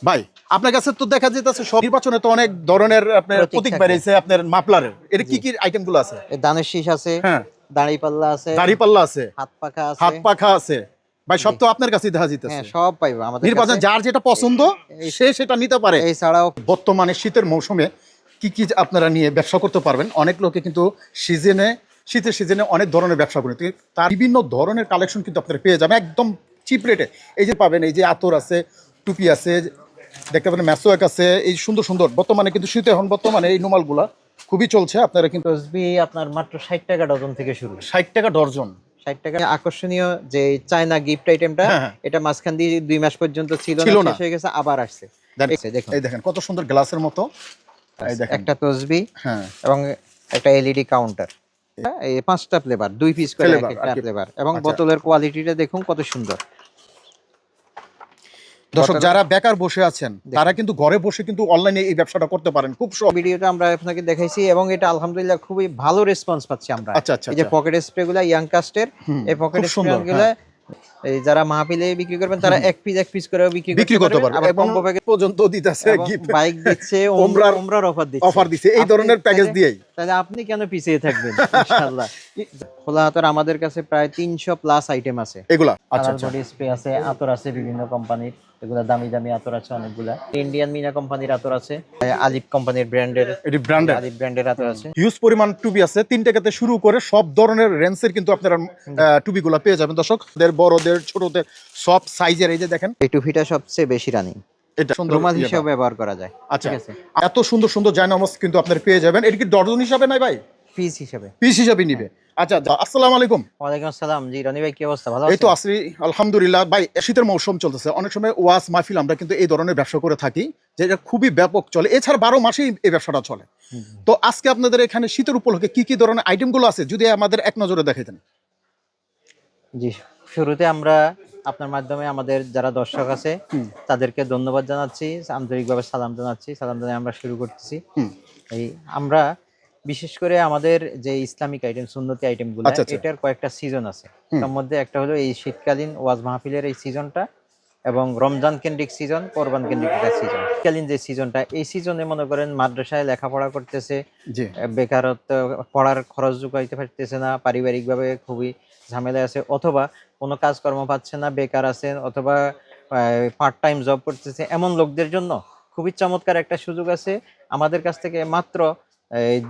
ভাই আপনার কাছে তো দেখা যেতেছে সব নির্বাচনে তো অনেক ধরনের আপনার প্রতীক বেরিয়েছে আপনার মাফলারের, এটা কি কি আইটেম গুলো আছে? দানের শীষ আছে, হ্যাঁ, দাঁড়িপাল্লা আছে, দাড়িপাল্লা আছে, হাত পাখা আছে, হাত পাখা আছে। ভাই সব তো আপনার কাছেই দেখা যেতেছে। হ্যাঁ সব পাইবো আমাদের নির্বাচন কাছে। যার যেটা পছন্দ সে সেটা নিতে পারে। এছাড়াও বর্তমানে শীতের মৌসুমে কি কি আপনারা নিয়ে ব্যবসা করতে পারবেন? অনেক লোকে কিন্তু শীতের সিজনে অনেক ধরনের ব্যবসা করে, তার বিভিন্ন ধরনের কালেকশন কিন্তু আপনারা পেয়ে যাবেন একদম চিপ রেটে। এই যে পাবেন, এই যে আতর আছে, টুপি আছে, দেখতে পাবেন ম্যাসওয়াক আছে, এই সুন্দর সুন্দর বর্তমানে কিন্তু শীতে এখন বর্তমানে এই নোমালগুলা খুবই চলছে। আপনারা কিন্তু তসবি আপনার মাত্র 60 টাকা ডজন থেকে শুরু। 60 টাকা ডর্জন। 60 টাকা। আকর্ষণীয় যে চায়না গিফট আইটেমটা, এটা মাঝখান দিয়ে 2 মাস পর্যন্ত ছিল না, শেষ হয়ে গেছে, আবার আসছে। দেখুন এই দেখেন কত সুন্দর গ্লাসের মতো। এই দেখেন একটা তসবি, হ্যাঁ, এবং একটা এলইডি কাউন্টার, এই 5টা ফ্লেভার, 2 পিস করে একটা ফ্লেভার, এবং বোতলের কোয়ালিটিটা দেখুন কত সুন্দর। দর্শক যারা বেকার বসে আছেন তারা কিন্তু ঘরে বসে কিন্তু অনলাইনে এই ব্যবসাটা করতে পারেন খুব সহজ। ভিডিওটা আমরা আপনাকে দেখাইছি এবং এটা আলহামদুলিল্লাহ খুবই ভালো রেসপন্স পাচ্ছি আমরা। আচ্ছা আচ্ছা, এই যে পকেট স্প্রে গুলা ইয়াং কাস্টের, এই পকেট স্প্রে গুলা এই যারা মাহফিলে বিক্রি করবেন তারা এক পিস করে বিক্রি করতে পারবে। আবার কম্বো প্যাকেজ পর্যন্ত দিতেছে, গিফট বাইক দিচ্ছে, ওমরার অফার দিচ্ছে এই ধরনের প্যাকেজ দিয়েই। তাহলে আপনি কেন পিছিয়ে থাকবেন? ইনশাআল্লাহ। খোলা হাতের আমাদের কাছে প্রায় 300 প্লাস আইটেম আছে। এগুলা আচ্ছা আচ্ছা, বডি স্প্রে আছে, আতর আছে বিভিন্ন কোম্পানির, এগুলা দামি দামি আতর আছে অনেকগুলা। ইন্ডিয়ান মিনা কোম্পানির আতর আছে, আলিফ কোম্পানির ব্র্যান্ডের, আলিফ ব্র্যান্ডের আতর আছে। হিউজ পরিমাণ টুপি আছে, 3 টাকাতে শুরু করে সব ধরনের রেঞ্জের কিন্তু আপনারা টুপিগুলো পেয়ে যাবেন দর্শক। বড়দের ছোটদের সব সাইজের। এই যে দেখেন এই টুপিটা সবচেয়ে বেশি রানিং, এটা সুন্দর রুমাল হিসেবে ব্যবহার করা যায়। আচ্ছা, এত সুন্দর সুন্দর জায়নামাজ কিন্তু আপনারা পেয়ে যাবেন। এটা কি ডজন হিসাবে নাই ভাই? পিস হিসেবে, পিস হিসাবে নিবে। আচ্ছা, আসসালামু আলাইকুম। ওয়ালাইকুম আসসালাম। জি রনি ভাই, কি অবস্থা? ভালো আছেন? এই তো আছি আলহামদুলিল্লাহ। ভাই শীতের মৌসুম চলতেছে, অনেক সময় ওয়াজ মাহফিল আমরা কিন্তু এই ধরনের ব্যবসা করে থাকি, যেটা খুবই ব্যাপক চলে। এছাড়া 12 মাসেই এই ব্যবসাটা চলে। তো আজকে আপনাদের এখানে শীতের উপলক্ষে কি কি ধরনের আইটেমগুলো আছে যদি আমাদের এক নজরে দেখাইতেন। জি, শুরুতে আমরা আপনার মাধ্যমে আমাদের যারা দর্শক আছে তাদেরকে ধন্যবাদ জানাচ্ছি, আন্তরিকভাবে সালাম জানাচ্ছি। সালাম জানিয়ে আমরা শুরু করতেছি। এই আমরা বিশেষ করে আমাদের যে ইসলামিক আইটেম, সুন্নতি আইটেমগুলো, এটার কয়েকটা সিজন আছে। তার মধ্যে একটা হলো এই শীতকালীন ওয়াজ মাহফিলের এই সিজনটা, এবং রমজান কেন্দ্রিক সিজন, কোরবান কেন্দ্রিক একটা সিজন। শীতকালীন যে সিজনটা, এই সিজনে মনে করেন মাদ্রাসায় লেখাপড়া করতেছে, বেকারত্ব, পড়ার খরচ জোগাইতে পারতেছে না, পারিবারিকভাবে খুবই ঝামেলা আছে, অথবা কোনো কাজকর্ম পাচ্ছে না, বেকার আছেন, অথবা পার্ট টাইম জব করতেছে, এমন লোকদের জন্য খুবই চমৎকার একটা সুযোগ আছে। আমাদের কাছ থেকে মাত্র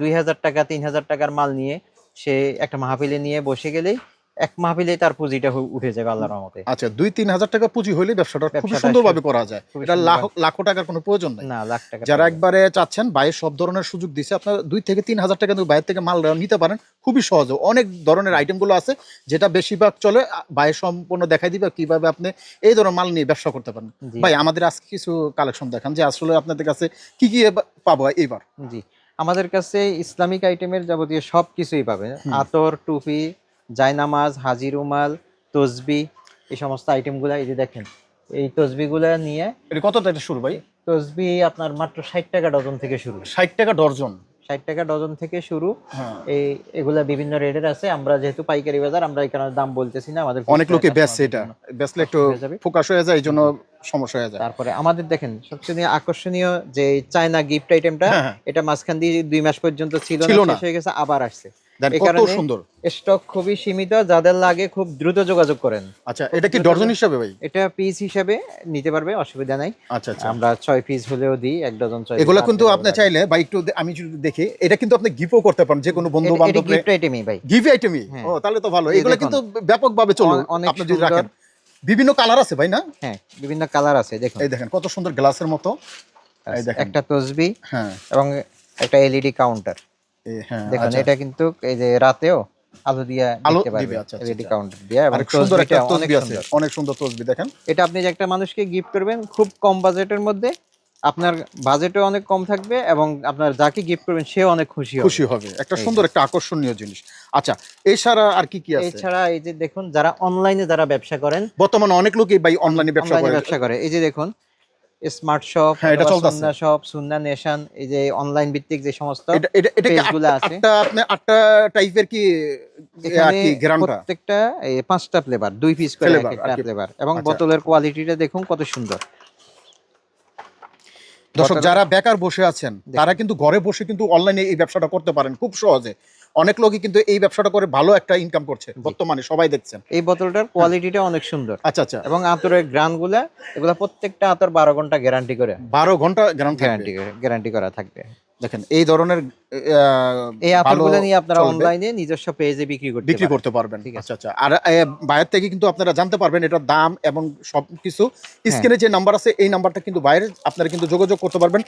2000 টাকা 3000 টাকার মাল নিয়ে সে একটা মাহফিলে নিয়ে বসে গেলেই এক মাহফিলে তার পুঁজিটা উঠে যাবে আল্লাহর রহমতে। আচ্ছা, 2-3 হাজার টাকা পুঁজি হলে ব্যবসাটা খুব সুন্দরভাবে করা যায়। এটা লাখ টাকার কোনো প্রয়োজন নাই। না, লাখ টাকা। যারা একবারে চাচ্ছেন বাইরে সব ধরনের সুযোগ দিছে, আপনারা 2 থেকে 3 হাজার টাকা দিয়ে বাইরে থেকে মাল নিতে পারেন খুবই সহজ। অনেক ধরনের আইটেমগুলো আছে যেটা বেশিরভাগ চলে, বাইরে সম্পূর্ণ দেখাই দিবে কিভাবে আপনি এই ধরনের মাল নিয়ে ব্যবসা করতে পারেন। ভাই আমাদের আজকে কিছু কালেকশন দেখান যে আসলে আপনাদের কাছে কি কি পাবো এইবার। জি, আমাদের কাছে ইসলামিক আইটেমের যাবতীয় সব কিছুই পাবে। আতর, টুপি, জায়নামাজ, হাজি রুমাল, তসবি, এই সমস্ত আইটেমগুলো। এই যে দেখেন এই তসবিগুলো নিয়ে। এটা কত টাকা শুরু ভাই? তসবি আপনার মাত্র 60 টাকা ডজন থেকে শুরু। 60 টাকা ডজন? 60 টাকা ডজন থেকে শুরু। এগুলা বিভিন্ন রেটের আছে। আমরা যেহেতু পাইকারি বাজার, আমরা এখানে দাম বলতেছি না, আমাদের অনেক লোকে বেচছে, এটা বেচলে একটু ফোকাস হয়ে যায়, এই জন্য সমস্যা হয়ে যায়। তারপরে আমাদের দেখেন সবচেয়ে আকর্ষণীয় যে চায়না গিফট আইটেমটা, এটা মাঝখান দিয়ে 2 মাস পর্যন্ত ছিল না, শেষ হয়ে গেছে, আবার আসছে। কত সুন্দর। স্টক খুবই সীমিত, যাদের লাগে খুব দ্রুত যোগাযোগ করেন। আচ্ছা, এটা কি ডজন হিসাবে ভাই? এটা পিস হিসাবে নিতে পারবে, অসুবিধা নাই। আচ্ছা আচ্ছা, আমরা 6 পিস হলেও দিই, 1 ডজন 6। এগুলো কিন্তু আপনি চাইলে ভাই একটু আমি যদি দেখি, এটা কিন্তু আপনি গিফটও করতে পারেন যে কোনো বন্ধু বান্ধব। গিফট আইটেমই ভাই, গিফট আইটেমই। ও তাহলে তো ভালো। এগুলো কিন্তু ব্যাপকভাবে চলে, আপনি যদি রাখেন। বিভিন্ন কালার আছে ভাই না? হ্যাঁ, বিভিন্ন কালার আছে। দেখুন এই দেখেন কত সুন্দর গ্লাসের মতো। এই দেখেন একটা তসবি, হ্যাঁ, এবং একটা এলইডি কাউন্টার। দেখুন এটা কিন্তু এই যে রাতেও আলো দিয়ে দেখতে পারবে, এলইডি কাউন্টার দিয়ে। এবং সুন্দর একটা তসবি আছে, অনেক সুন্দর তসবি। দেখেন এটা আপনি যে একটা মানুষকে গিফট করবেন খুব কম বাজেটের মধ্যে, আপনার বাজেটও অনেক কম থাকবে, এবং আপনার যাকে গিফট করবেন সেও অনেক খুশি হবে। একটা সুন্দর একটা আকর্ষণীয় জিনিস। আচ্ছা, এছাড়া আর কি কি আছে? এছাড়া এই যে দেখুন, যারা অনলাইনে যারা ব্যবসা করেন, বর্তমানে অনেক লোকই ভাই অনলাইনে ব্যবসা করে। এই যে দেখুন স্মার্ট শপ, সুন্না শপ, সুন্না নেশন, এই যে অনলাইন ভিত্তিক যে সমস্ত পেজগুলো আছে, আপনি 8টা টাইপের কি গ্রামটা, প্রত্যেকটা 5টা ফ্লেভার, 2 পিস করে একটা ফ্লেভার, এবং বোতলের কোয়ালিটিটা দেখুন কত সুন্দর। দর্শক যারা বেকার বসে আছেন তারা কিন্তু ঘরে বসে কিন্তু অনলাইনে এই ব্যবসাটা করতে পারেন খুব সহজে। অনেক লোকই কিন্তু এই ব্যবসাটা করে ভালো একটা ইনকাম করছে বর্তমানে, সবাই দেখছেন। এই বোতলটার কোয়ালিটিটা অনেক সুন্দর। আচ্ছা আচ্ছা। এবং আতরের গ্রানগুলা এগুলা প্রত্যেকটা আতর 12 ঘন্টা গ্যারান্টি করে, 12 ঘন্টা গ্যারান্টি গ্যারান্টি করা থাকবে। দেখেন এই ধরনের এই ভালো আতরগুলো নিয়ে আপনারা চলবে, অনলাইনে নিজস্ব পেজে বিক্রি করতে পারবেন। ঠিক আছে। আচ্ছা আচ্ছা। আর বাইরের থেকে কিন্তু আপনারা জানতে পারবেন এটার দাম এবং সবকিছু। স্ক্রিনে যে নাম্বার আছে এই নাম্বারটা কিন্তু বাইরে আপনারা কিন্তু যোগাযোগ করতে পারবেন।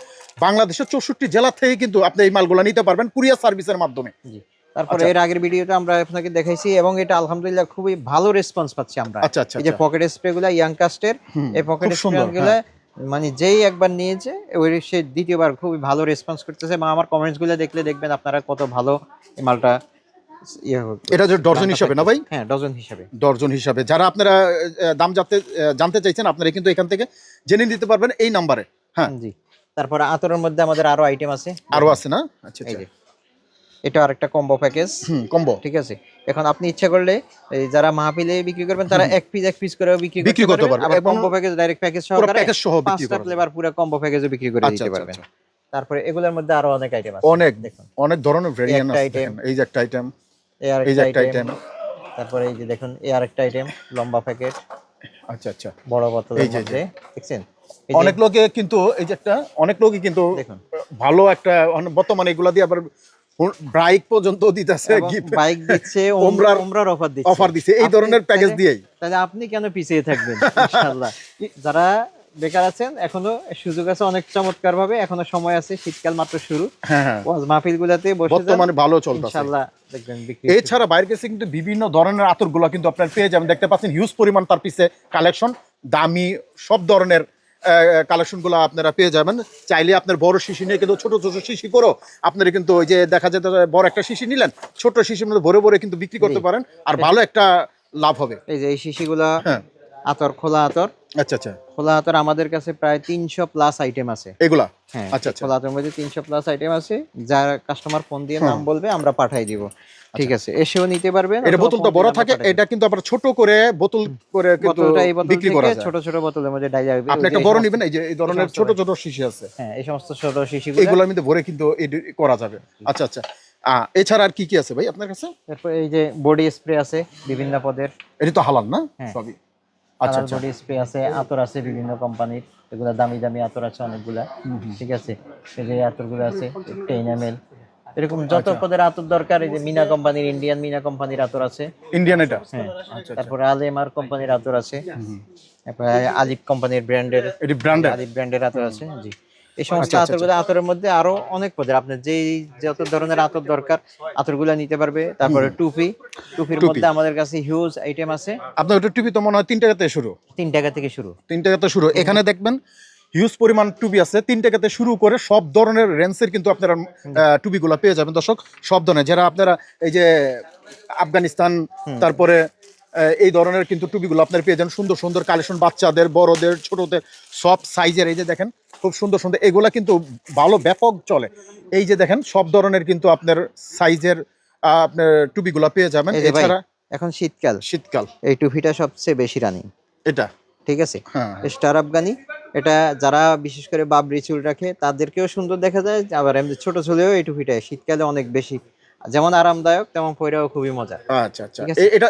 বাংলাদেশের 64 জেলা থেকে কিন্তু আপনি এই মালগুলো নিতে পারবেন কুরিয়ার সার্ভিসের মাধ্যমে। জি। তারপরে এর আগের ভিডিওতে আমরা আপনাকে দেখাইছি এবং এটা আলহামদুলিল্লাহ খুবই ভালো রেসপন্স পাচ্ছি আমরা। আচ্ছা আচ্ছা। এই যে পকেট স্প্রে গুলা ইয়াং কাস্টের, এই পকেট স্প্রে গুলা মানে যেই একবার নিয়েছে ওই সে দ্বিতীয়বার খুবই ভালো রেসপন্স করতেছে। এবং আমার কমেন্টস গুলো দেখলে দেখবেন আপনারা কত ভালো এই মালটা এটা যে ডজন হিসাবে না ভাই? হ্যাঁ, ডজন হিসাবে। ডজন হিসাবে যারা আপনারা দাম জানতে চাইছেন আপনারা কিন্তু এখান থেকে জেনে নিতে পারবেন এই নাম্বারে। হ্যাঁ জি। তারপরে আতরের মধ্যে আমাদের আরো আইটেম আছে, আরো আছে না? আচ্ছা এই আচ্ছা। যে এটা আরেকটা কম্বো প্যাকেজ। কম্বো, ঠিক আছে। এখন আপনি ইচ্ছা করলে এই যারা মাহফিলে বিক্রি করবেন তারা এক পিস করেও বিক্রি করতে পারবেন। আবার কম্বো প্যাকেজ ডাইরেক্ট প্যাকেজ সহকারে প্যাকেজ সহ বিক্রি পাঁচটা ফ্লেভার পুরো কম্বো প্যাকেজে বিক্রি করে দিতে পারবেন। তারপরে এগুলোর মধ্যে আরো অনেক আইটেম আছে, অনেক দেখুন অনেক ধরনের ভেরিয়েন্ট আছে। item, এই যে একটা আইটেম, এই যে একটা আইটেম। তারপরে এই যে দেখুন এই আরেকটা আইটেম, লম্বা প্যাকেট। আচ্ছা আচ্ছা। বড় বোতলের মধ্যে দেখছেন অনেক লোকে কিন্তু এই যে একটা অনেক লোকই কিন্তু দেখুন ভালো একটা বর্তমানে এগুলা দিয়ে আবার বাইক পর্যন্ত দিতেছে, গিফট বাইক দিচ্ছে, ওমরার অফার দিচ্ছে এই ধরনের প্যাকেজ দিয়েই। তাহলে আপনি কেন পিছিয়ে থাকবেন? ইনশাআল্লাহ যারা বেকার আছেন এখনো সুযোগ আছে অনেক চমৎকার ভাবে, এখনো সময় আছে, শীতকাল মাত্র শুরু। হ্যাঁ, ওয়াজ মাহফিল গুলাতে বসে বর্তমানে ভালো চলতেছে ইনশাআল্লাহ দেখবেন বিক্রি। এছাড়া বাইরের কাছে কিন্তু বিভিন্ন ধরনের আতরগুলো কিন্তু আপনারা পেয়ে যাবেন। দেখতে পাচ্ছেন হিউজ পরিমাণ তার পিছে কালেকশন, দামি সব ধরনের কালেকশনগুলো আপনারা পেয়ে যাবেন। চাইলে আপনার বড় শিশি নিয়ে কিন্তু ছোট ছোট শিশি করো আপনারা কিন্তু ওই যে দেখা যেতে বড় একটা শিশি নিলেন, ছোট শিশির মধ্যে ভরে ভরে কিন্তু বিক্রি করতে পারেন, আর ভালো একটা লাভ হবে। এই যে এই শিশিগুলা আতর, খোলা আতর। আচ্ছা আচ্ছা। খোলা আতর আমাদের কাছে প্রায় 300 প্লাস আইটেম আছে এগুলা। হ্যাঁ, আচ্ছা আচ্ছা। খোলা আতরের মধ্যে 300 প্লাস আইটেম আছে। যারা কাস্টমার ফোন দিয়ে নাম বলবে আমরা পাঠাই দিব। ঠিক আছে, এসেও নিতে পারবেন। এটা বোতলটা বড় থাকে, এটা কিন্তু আবার ছোট করে বোতল করে কিন্তু বিক্রি করা যায়। ছোট ছোট বোতলের মধ্যে ডাই যাবে। আপনি একটা বড় নেবেন, এই যে এই ধরনের ছোট ছোট শিশি আছে। হ্যাঁ, এই সমস্ত ছোট শিশিগুলো এগুলোর মধ্যে ভরে কিন্তু করা যাবে। আচ্ছা আচ্ছা। এছাড়া আর কি কি আছে ভাই আপনার কাছে? তারপর এই যে বডি স্প্রে আছে বিভিন্ন পদের। এটা তো হালাল না সবই? আচ্ছা আচ্ছা। বডি স্প্রে আছে, আতর আছে বিভিন্ন কোম্পানির, এগুলা দামি দামি আতর আছে অনেকগুলা। ঠিক আছে, এই যে আতরগুলো আছে 10 ml এরকম যত পদের আতর দরকার। এই যে মিনা কোম্পানির, ইন্ডিয়ান মিনা কোম্পানির আতর আছে, ইন্ডিয়ান এটা। হ্যাঁ। তারপরে আলেমার কোম্পানির আতর আছে, তারপরে আলিফ কোম্পানির ব্র্যান্ডের, এটি ব্র্যান্ডের আলিফ ব্র্যান্ডের আতর আছে। জি, এই সমস্ত আতরগুলো, আতরের মধ্যে আরো অনেক পদের আপনার যেই যত ধরনের আতর দরকার আতরগুলো নিতে পারবে। তারপরে টুপির মধ্যে আমাদের কাছে হিউজ আইটেম আছে। আপনার ওটা টুপি তো মনে হয় 3 টাকা থেকে শুরু? 3 টাকা থেকে শুরু। 3 টাকা থেকে শুরু। এখানে দেখবেন হিউজ পরিমাণ টুপি আছে, 3 টাকা থেকে শুরু করে সব ধরনের রেঞ্জের কিন্তু আপনারা টুপিগুলো পেয়ে যাবেন দর্শক। সব ধরনের যারা আপনারা এই যে আফগানিস্তান, তারপরে এই ধরনের কিন্তু টুপিগুলো আপনারা পেয়ে যান। সুন্দর সুন্দর কালেকশন, বাচ্চাদের, বড়দের, ছোটদের সব সাইজের। এই যে দেখেন খুব সুন্দর সুন্দর, এগুলা কিন্তু ভালো ব্যাপক চলে। এই যে দেখেন সব ধরনের কিন্তু আপনার সাইজের আপনার টুপিগুলো পেয়ে যাবেন। এছাড়া এখন শীতকাল এই টুপিটা সবচেয়ে বেশি রানিং এটা। ঠিক আছে, স্টার আফগানি। এটা যারা বিশেষ করে বাবরি চুল রাখে তাদেরকেও সুন্দর দেখা যায়, আবার এমনি ছোট চুলেও এই টুপিটা শীতকালে অনেক বেশি যেমন আরামদায়ক তেমন পরেও খুবই মজা। আচ্ছা আচ্ছা। এটা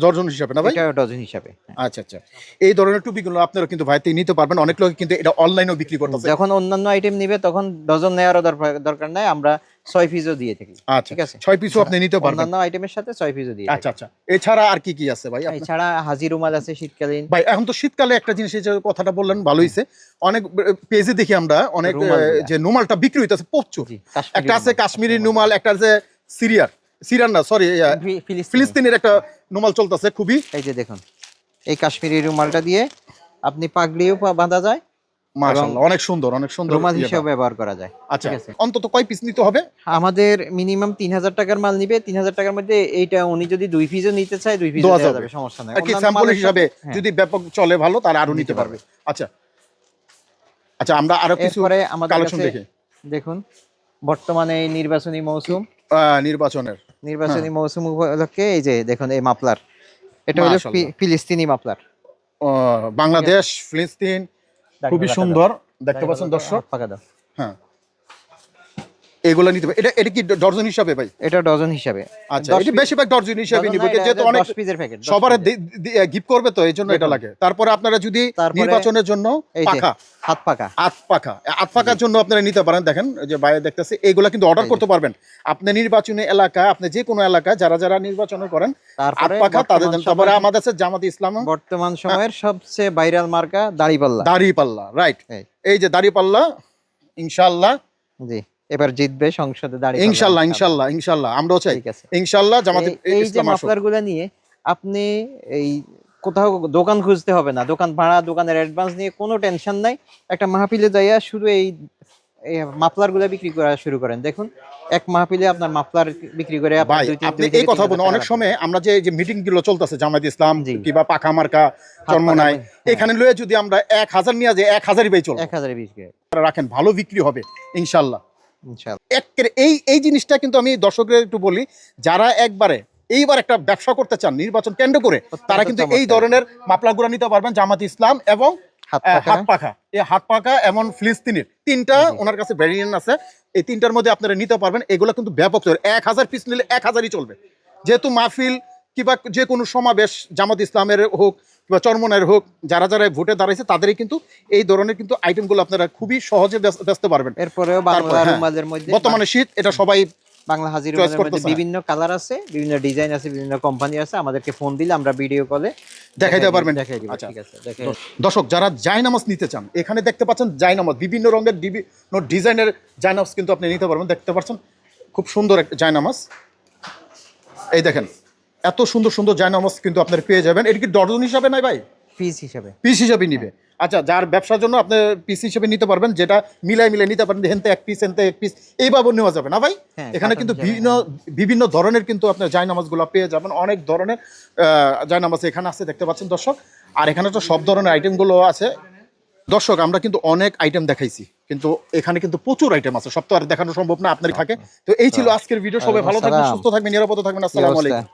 ডজন হিসাবে না ভাই? এটা ডজন হিসাবে। আচ্ছা আচ্ছা। এই ধরনের টুপিগুলো আপনারা কিন্তু ভাই নিতে পারবেন। অনেক লোক কিন্তু এটা অনলাইনেও বিক্রি করতেছে। যখন অন্যান্য আইটেম নিবে তখন ডজন নেওয়ারও দরকার নাই, আমরা 6 পিসও দিয়ে থাকি। ঠিক আছে, 6 পিসও আপনি নিতে পারবেন অন্যান্য আইটেমের সাথে 6 পিসও দিয়ে। আচ্ছা আচ্ছা। এছাড়া আর কি কি আছে ভাই? এছাড়া হাজি রুমাল আছে শীতকালীন। ভাই এখন তো শীতকালে একটা জিনিস, এই যে কথাটা বললেন ভালো হইছে, অনেক পেজে দেখি আমরা অনেক যে রুমালটা বিক্রি হইতাছে প্রচুর। একটা আছে কাশ্মীরি রুমাল, একটা আছে সিরিয়ান না সরি ফিলিস্তিনের একটা রুমাল চলতেছে খুবই। এই যে দেখুন এই কাশ্মীরি রুমালটা দিয়ে আপনি পাগড়িও বাঁধা যায়, মাশাআল্লাহ অনেক সুন্দর, অনেক সুন্দর রুমাল হিসেবে ব্যবহার করা যায়। আচ্ছা, অন্তত কয় পিস নিতে হবে? আমাদের মিনিমাম 3000 টাকার মাল নিবে। 3000 টাকার মধ্যে এইটা উনি যদি 2 পিসও নিতে চায় 2 পিস দেওয়া যাবে, সমস্যা নাই। কি স্যাম্পল হিসাবে যদি ব্যাপক চলে ভালো তাহলে আরো নিতে পারবে। আচ্ছা আচ্ছা, আমরা আরো কিছু কালেকশন দেখি। দেখুন বর্তমানে এই নির্বাচনী মৌসুম উপলক্ষে এই যে দেখুন এই মাফলার, এটা হলো ফিলিস্তিনি মাফলার। বাংলাদেশ ফিলিস্তিন, খুবই সুন্দর। দেখতে পাচ্ছেন দর্শক, হাত পাকা দাও। হ্যাঁ এগুলো নিতে পারে। এটা কি ডজন হিসাবে ভাই? এটা ডজন হিসাবে। আচ্ছা, এটা বেশিরভাগ ডজন হিসাবে নিব, যেহেতু অনেক 10 পিসের প্যাকেট। সবার গিফট করবে তো এই জন্য এটা লাগে। তারপরে আপনারা যদি তারপরে নির্বাচনের জন্য এই যে পাখা, হাত পাকা, হাত পাকার জন্য আপনারা নিতে পারেন। দেখেন এই যে বাইরে দেখতেছি, এইগুলা কিন্তু অর্ডার করতে পারবেন আপনি নির্বাচনী এলাকা, আপনি যে কোনো এলাকায় যারা যারা নির্বাচন করেন হাত তারপরে পাখা তাদের জন্য। তারপরে সময়- আমাদের আছে জামাতে ইসলাম বর্তমান সময়ের সবচেয়ে ভাইরাল মার্কা দাড়িপাল্লা। দাড়িপাল্লা, রাইট। এই। এই যে দাড়িপাল্লা ইনশাআল্লাহ, জি, এবার জিতবে সংসদে দাড়িপাল্লা। ইনশাআল্লাহ ইনশাআল্লাহ ইনশাআল্লাহ আমরাও চাই ঠিক আছে। ইনশাআল্লাহ জামাতে এই যে ইসলাম আসুক। মাফলারগুলো নিয়ে আপনি এই কোথাও দোকান খুঁজতে হবে না, দোকান ভাড়া, দোকানের অ্যাডভান্স নিয়ে কোনো টেনশন নাই। একটা মাহফিলে যাইয়া শুধু এই মাফলার গুলা বিক্রি করা শুরু করেন। দেখুন এক মাহফিলে আপনার মাফলার বিক্রি করে আপনার ভাই আপনি এই কথা বলুন, অনেক সময় আমরা যে মিটিং গুলো চলতেছে জামায়াত ইসলাম জি। কিংবা পাখা মার্কা চরমনাই, হ্যাঁ। এখানে লয়ে যদি আমরা 1000 নিয়ে যাই 1000ই বেই চলবে। 1020 করে রাখেন, ভালো বিক্রি হবে ইনশাআল্লাহ। ইনশাআল্লাহ। এই জিনিসটা কিন্তু আমি দর্শকদের একটু বলি, যারা একবারে এইবার একটা ব্যবসা করতে চান নির্বাচন কেন্দ্র করে, তারা কিন্তু এই ধরনের মাফলারগুলো নিতে পারবেন জামাত ইসলাম এবং হাত হাত পাখা। এই হাত পাখা এবং ফিলিস্তিনের তিনটা ওনার কাছে ভ্যারিয়েন্ট আছে, এই তিনটার মধ্যে আপনারা নিতে পারবেন। এগুলো কিন্তু ব্যাপক চলে, 1000 পিস নিলে 1000ই চলবে। যেহেতু মাহফিল কিংবা যে কোনো সমাবেশ জামাত ইসলামের হোক কিংবা চরমনের হোক, যারা যারা ভোটে দাঁড়াইছে তাদেরই কিন্তু এই ধরনের কিন্তু আইটেমগুলো আপনারা খুবই সহজে বেচতে পারবেন। এরপরেও বাংলা রুমালের মধ্যে বর্তমানে শীত, এটা সবাই বাংলা হাজির চয়েস রুমালের মধ্যে করতেছে। বিভিন্ন কালার আছে, বিভিন্ন ডিজাইন আছে, বিভিন্ন কোম্পানি আছে। আমাদেরকে ফোন দিলে আমরা ভিডিও কলে দেখাইতে পারবেন। দেখাই দিব। আচ্ছা। ঠিক আছে, দেখাই। দর্শক যারা জায়নামাজ নিতে চান, এখানে দেখতে পাচ্ছেন জায়নামাজ বিভিন্ন রঙের বিভিন্ন ডিজাইনের জায়নামাজ কিন্তু আপনি নিতে পারবেন। দেখতে পাচ্ছেন খুব সুন্দর একটা জায়নামাজ, এই দেখেন এত সুন্দর সুন্দর জায়নামাজ কিন্তু আপনারা পেয়ে যাবেন। এটা কি ডজন হিসাবে নাই ভাই? পিস হিসাবে। পিস হিসাবে নিবে। আচ্ছা, যার ব্যবসার জন্য আপনি পিস হিসেবে নিতে পারবেন, যেটা মিলাই নিতে পারেন, হেনতে এক পিস হেনতে এক পিস, এইভাবে নেওয়া যাবে না ভাই। হ্যাঁ, এখানে কার্টন কিন্তু হিসাবে, বিভিন্ন ধরনের কিন্তু আপনার জায়নামাজগুলো পেয়ে যাবেন, অনেক ধরনের জায়নামাজ এখানে আছে দেখতে পাচ্ছেন দর্শক। আর এখানে তো সব ধরনের আইটেমগুলো আছে দর্শক। আমরা কিন্তু অনেক আইটেম দেখাইছি, কিন্তু এখানে কিন্তু প্রচুর আইটেম আছে, সব তো আর দেখানো সম্ভব না, আপনারই থাকে। তো এই ছিল আজকের ভিডিও। সবাই ভালো থাকবেন, সুস্থ থাকবেন, নিরাপদে থাকবেন। আসসালামু আলাইকুম।